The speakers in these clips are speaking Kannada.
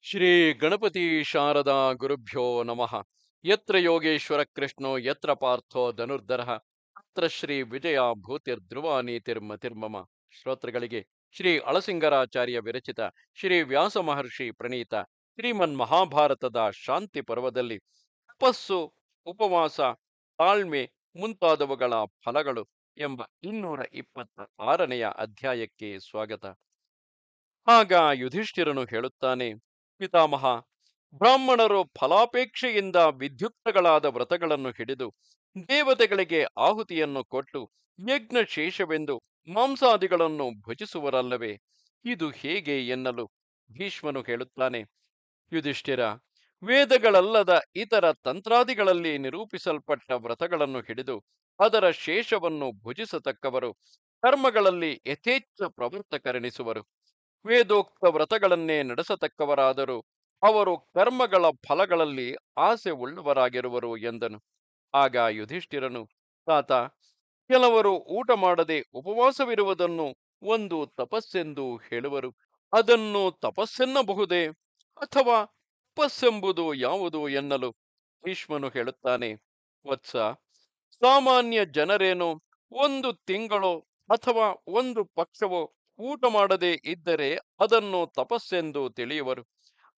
ಶ್ರೀ ಗಣಪತಿ ಶಾರದಾ ಗುರುಭ್ಯೋ ನಮಃ. ಯತ್ರ ಯೋಗೇಶ್ವರ ಕೃಷ್ಣೋ ಯತ್ರ ಪಾರ್ಥೋ ಧನುರ್ಧರಃ ಅತ್ರ ಶ್ರೀ ವಿಜಯ ಭೂತಿರ್ಧ್ರುವ ನೀತಿರ್ಮತಿರ್ಮಮ. ಶ್ರೋತೃಗಳಿಗೆ ಶ್ರೀ ಅಳಸಿಂಗರಾಚಾರ್ಯ ವಿರಚಿತ ಶ್ರೀ ವ್ಯಾಸ ಮಹರ್ಷಿ ಪ್ರಣೀತ ಶ್ರೀಮನ್ ಮಹಾಭಾರತದ ಶಾಂತಿ ಪರ್ವದಲ್ಲಿ ತಪಸ್ಸು, ಉಪವಾಸ, ತಾಳ್ಮೆ ಮುಂತಾದವುಗಳ ಫಲಗಳು ಎಂಬ 226ನೆಯ ಅಧ್ಯಾಯಕ್ಕೆ ಸ್ವಾಗತ. ಆಗ ಯುಧಿಷ್ಠಿರನು ಹೇಳುತ್ತಾನೆ, ಪಿತಾಮಹ, ಬ್ರಾಹ್ಮಣರು ಫಲಾಪೇಕ್ಷೆಯಿಂದ ವಿದ್ಯುಕ್ತಗಳಾದ ವ್ರತಗಳನ್ನು ಹಿಡಿದು ದೇವತೆಗಳಿಗೆ ಆಹುತಿಯನ್ನು ಕೊಟ್ಟು ಯಜ್ಞ ಶೇಷವೆಂದು ಮಾಂಸಾದಿಗಳನ್ನು ಭುಜಿಸುವರಲ್ಲವೇ? ಇದು ಹೇಗೆ ಎನ್ನಲು ಭೀಷ್ಮನು ಹೇಳುತ್ತಾನೆ, ಯುಧಿಷ್ಠಿರ, ವೇದಗಳಲ್ಲದ ಇತರ ತಂತ್ರಾದಿಗಳಲ್ಲಿ ನಿರೂಪಿಸಲ್ಪಟ್ಟ ವ್ರತಗಳನ್ನು ಹಿಡಿದು ಅದರ ಶೇಷವನ್ನು ಭುಜಿಸತಕ್ಕವರು ಕರ್ಮಗಳಲ್ಲಿ ಯಥೇಚ್ಛ ಪ್ರವರ್ತಕರೆನಿಸುವರು. ವೇದೋಕ್ತ ವ್ರತಗಳನ್ನೇ ನಡೆಸತಕ್ಕವರಾದರೂ ಅವರು ಕರ್ಮಗಳ ಫಲಗಳಲ್ಲಿ ಆಸೆ ಉಳ್ಳವರಾಗಿರುವರು ಎಂದನು. ಆಗ ಯುಧಿಷ್ಠಿರನು, ತಾತ, ಕೆಲವರು ಊಟ ಮಾಡದೆ ಉಪವಾಸವಿರುವುದನ್ನು ಒಂದು ತಪಸ್ಸೆಂದು ಹೇಳುವರು. ಅದನ್ನು ತಪಸ್ಸೆನ್ನಬಹುದೇ? ಅಥವಾ ತಪಸ್ಸೆಂಬುದು ಯಾವುದು ಎನ್ನಲು ಭೀಷ್ಮನು ಹೇಳುತ್ತಾನೆ, ವತ್ಸ, ಸಾಮಾನ್ಯ ಜನರೇನೋ ಒಂದು ತಿಂಗಳೋ ಅಥವಾ ಒಂದು ಪಕ್ಷವೋ ಊಟ ಮಾಡದೆ ಇದ್ದರೆ ಅದನ್ನು ತಪಸ್ಸೆಂದು ತಿಳಿಯುವರು.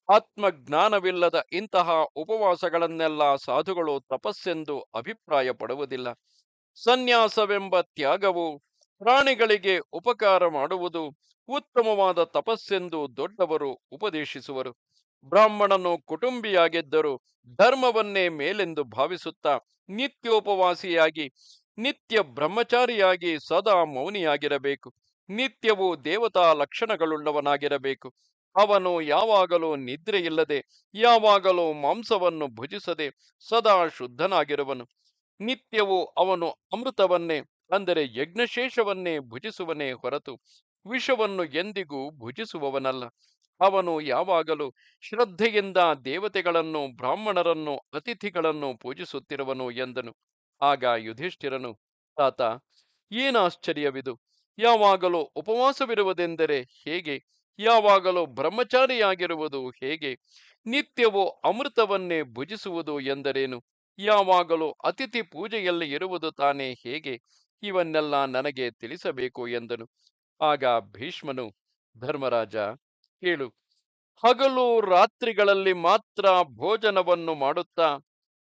ಆತ್ಮಜ್ಞಾನವಿಲ್ಲದ ಇಂತಹ ಉಪವಾಸಗಳನ್ನೆಲ್ಲ ಸಾಧುಗಳು ತಪಸ್ಸೆಂದು ಅಭಿಪ್ರಾಯ ಪಡುವುದಿಲ್ಲ. ಸನ್ಯಾಸವೆಂಬ ತ್ಯಾಗವು ಪ್ರಾಣಿಗಳಿಗೆ ಉಪಕಾರ ಮಾಡುವುದು ಉತ್ತಮವಾದ ತಪಸ್ಸೆಂದು ದೊಡ್ಡವರು ಉಪದೇಶಿಸುವರು. ಬ್ರಾಹ್ಮಣನು ಕುಟುಂಬಿಯಾಗಿದ್ದರೂ ಧರ್ಮವನ್ನೇ ಮೇಲೆಂದು ಭಾವಿಸುತ್ತಾ ನಿತ್ಯೋಪವಾಸಿಯಾಗಿ ನಿತ್ಯ ಬ್ರಹ್ಮಚಾರಿಯಾಗಿ ಸದಾ ಮೌನಿಯಾಗಿರಬೇಕು. ನಿತ್ಯವೂ ದೇವತಾ ಲಕ್ಷಣಗಳುಳ್ಳವನಾಗಿರಬೇಕು. ಅವನು ಯಾವಾಗಲೂ ನಿದ್ರೆಯಿಲ್ಲದೆ ಯಾವಾಗಲೂ ಮಾಂಸವನ್ನು ಭುಜಿಸದೆ ಸದಾ ಶುದ್ಧನಾಗಿರುವನು. ನಿತ್ಯವೂ ಅವನು ಅಮೃತವನ್ನೇ ಅಂದರೆ ಯಜ್ಞಶೇಷವನ್ನೇ ಭುಜಿಸುವನೇ ಹೊರತು ವಿಷವನ್ನು ಎಂದಿಗೂ ಭುಜಿಸುವವನಲ್ಲ. ಅವನು ಯಾವಾಗಲೂ ಶ್ರದ್ಧೆಯಿಂದ ದೇವತೆಗಳನ್ನು, ಬ್ರಾಹ್ಮಣರನ್ನು, ಅತಿಥಿಗಳನ್ನು ಪೂಜಿಸುತ್ತಿರುವನು ಎಂದನು. ಆಗ ಯುಧಿಷ್ಠಿರನು, ತಾತ, ಏನಾಶ್ಚರ್ಯವಿದು? ಯಾವಾಗಲೂ ಉಪವಾಸವಿರುವುದೆಂದರೆ ಹೇಗೆ? ಯಾವಾಗಲೂ ಬ್ರಹ್ಮಚಾರಿಯಾಗಿರುವುದು ಹೇಗೆ? ನಿತ್ಯವೂ ಅಮೃತವನ್ನೇ ಭುಜಿಸುವುದು ಎಂದರೇನು? ಯಾವಾಗಲೂ ಅತಿಥಿ ಪೂಜೆಯಲ್ಲಿ ಇರುವುದು ತಾನೇ ಹೇಗೆ? ಇವನ್ನೆಲ್ಲ ನನಗೆ ತಿಳಿಸಬೇಕು ಎಂದನು. ಆಗ ಭೀಷ್ಮನು, ಧರ್ಮರಾಜ, ಕೇಳು. ಹಗಲು ರಾತ್ರಿಗಳಲ್ಲಿ ಮಾತ್ರ ಭೋಜನವನ್ನು ಮಾಡುತ್ತಾ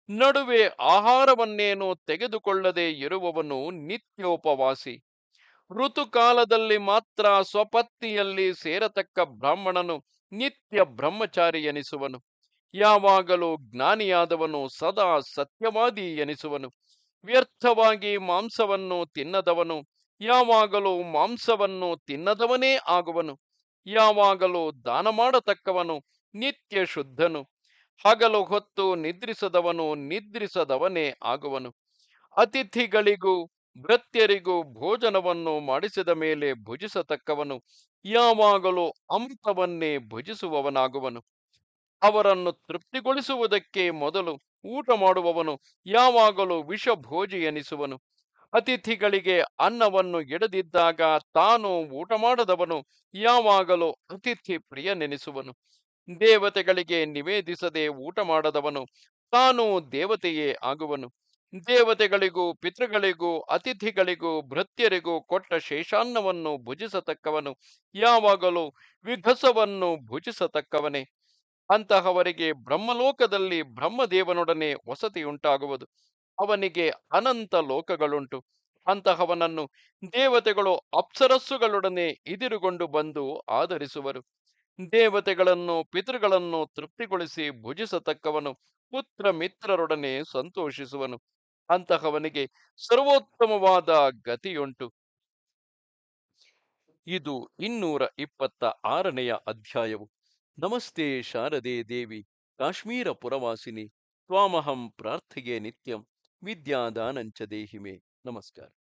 ನಡುವೆ ಆಹಾರವನ್ನೇನು ತೆಗೆದುಕೊಳ್ಳದೆ ಇರುವವನು ನಿತ್ಯೋಪವಾಸಿ. ಋತುಕಾಲದಲ್ಲಿ ಮಾತ್ರ ಸ್ವಪತ್ನಿಯಲ್ಲಿ ಸೇರತಕ್ಕ ಬ್ರಾಹ್ಮಣನು ನಿತ್ಯ ಬ್ರಹ್ಮಚಾರಿ ಎನಿಸುವನು. ಯಾವಾಗಲೂ ಜ್ಞಾನಿಯಾದವನು ಸದಾ ಸತ್ಯವಾದಿ ಎನಿಸುವನು. ವ್ಯರ್ಥವಾಗಿ ಮಾಂಸವನ್ನು ತಿನ್ನದವನು ಯಾವಾಗಲೂ ಮಾಂಸವನ್ನು ತಿನ್ನದವನೇ ಆಗುವನು. ಯಾವಾಗಲೂ ದಾನ ಮಾಡತಕ್ಕವನು ನಿತ್ಯ ಶುದ್ಧನು. ಹಗಲು ಹೊತ್ತು ನಿದ್ರಿಸದವನು ನಿದ್ರಿಸದವನೇ ಆಗುವನು. ಅತಿಥಿಗಳಿಗೂ ಭೃತ್ಯರಿಗೂ ಭೋಜನವನ್ನು ಮಾಡಿಸಿದ ಮೇಲೆ ಭುಜಿಸತಕ್ಕವನು ಯಾವಾಗಲೂ ಅಮೃತವನ್ನೇ ಭುಜಿಸುವವನಾಗುವನು. ಅವರನ್ನು ತೃಪ್ತಿಗೊಳಿಸುವುದಕ್ಕೆ ಮೊದಲು ಊಟ ಮಾಡುವವನು ಯಾವಾಗಲೂ ವಿಷಭೋಜಿ ಎನಿಸುವನು. ಅತಿಥಿಗಳಿಗೆ ಅನ್ನವನ್ನು ಇಡದಿದ್ದಾಗ ತಾನು ಊಟ ಮಾಡದವನು ಯಾವಾಗಲೂ ಅತಿಥಿ ಪ್ರಿಯನೆನಿಸುವನು. ದೇವತೆಗಳಿಗೆ ನಿವೇದಿಸದೆ ಊಟ ಮಾಡದವನು ತಾನು ದೇವತೆಯೇ ಆಗುವನು. ದೇವತೆಗಳಿಗೂ ಪಿತೃಗಳಿಗೂ ಅತಿಥಿಗಳಿಗೂ ಭೃತ್ಯರಿಗೂ ಕೊಟ್ಟ ಶೇಷಾನ್ನವನ್ನು ಭುಜಿಸತಕ್ಕವನು ಯಾವಾಗಲೂ ವಿಘಸವನ್ನು ಭುಜಿಸತಕ್ಕವನೇ. ಅಂತಹವರಿಗೆ ಬ್ರಹ್ಮಲೋಕದಲ್ಲಿ ಬ್ರಹ್ಮದೇವನೊಡನೆ ವಸತಿಯುಂಟಾಗುವುದು. ಅವನಿಗೆ ಅನಂತ ಲೋಕಗಳುಂಟು. ಅಂತಹವನನ್ನು ದೇವತೆಗಳು ಅಪ್ಸರಸ್ಸುಗಳೊಡನೆ ಇದಿರುಗೊಂಡು ಬಂದು ಆದರಿಸುವರು. ದೇವತೆಗಳನ್ನು ಪಿತೃಗಳನ್ನು ತೃಪ್ತಿಗೊಳಿಸಿ ಭುಜಿಸತಕ್ಕವನು ಪುತ್ರ ಮಿತ್ರರೊಡನೆ ಸಂತೋಷಿಸುವನು. ಅಂತಹವನಿಗೆ ಸರ್ವೋತ್ತಮವಾದ ಗತಿಯುಂಟು. ಇದು 226ನೆಯ ಅಧ್ಯಾಯವು. ನಮಸ್ತೆ ಶಾರದೆ ದೇವಿ, ಕಾಶ್ಮೀರ ಪುರವಾಸಿನಿ, ತ್ವಾಮಹಂ ಪ್ರಾರ್ಥಿಗೆ ನಿತ್ಯಂ, ವಿದ್ಯಾದಾನಂಚ ದೇಹಿಮೆ. ನಮಸ್ಕಾರ.